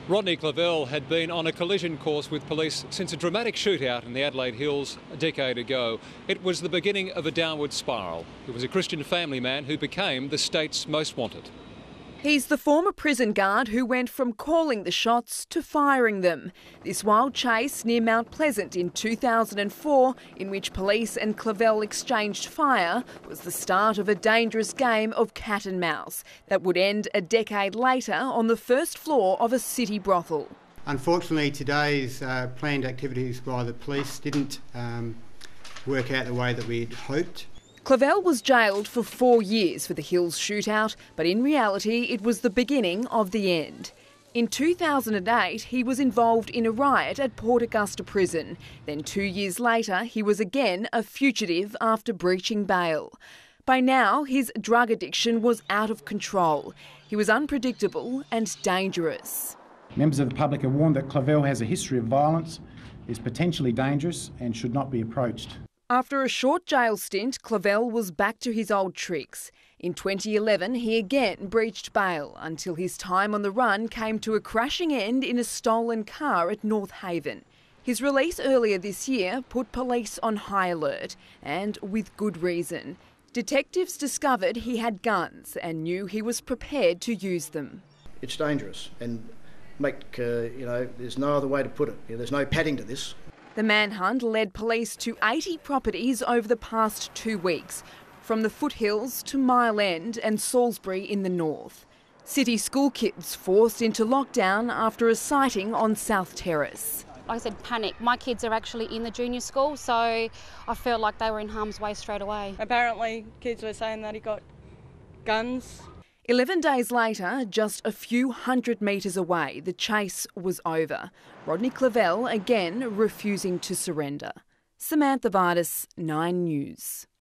Rodney Clavell had been on a collision course with police since a dramatic shootout in the Adelaide Hills a decade ago. It was the beginning of a downward spiral. He was a Christian family man who became the state's most wanted. He's the former prison guard who went from calling the shots to firing them. This wild chase near Mount Pleasant in 2004, in which police and Clavell exchanged fire, was the start of a dangerous game of cat and mouse that would end a decade later on the first floor of a city brothel. Unfortunately, today's planned activities by the police didn't work out the way that we'd hoped. Clavell was jailed for 4 years for the Hills shootout, but in reality it was the beginning of the end. In 2008 he was involved in a riot at Port Augusta Prison. Then 2 years later he was again a fugitive after breaching bail. By now his drug addiction was out of control. He was unpredictable and dangerous. Members of the public are warned that Clavell has a history of violence, is potentially dangerous and should not be approached. After a short jail stint, Clavell was back to his old tricks. In 2011, he again breached bail until his time on the run came to a crashing end in a stolen car at North Haven. His release earlier this year put police on high alert, and with good reason. Detectives discovered he had guns and knew he was prepared to use them. It's dangerous and there's no other way to put it. There's no padding to this. The manhunt led police to 80 properties over the past 2 weeks, from the foothills to Mile End and Salisbury in the north. City school kids forced into lockdown after a sighting on South Terrace. Like I said, panic. My kids are actually in the junior school, so I felt like they were in harm's way straight away. Apparently, kids were saying that he got guns. 11 days later, just a few hundred metres away, the chase was over. Rodney Clavell again refusing to surrender. Samantha Vardis, 9 News.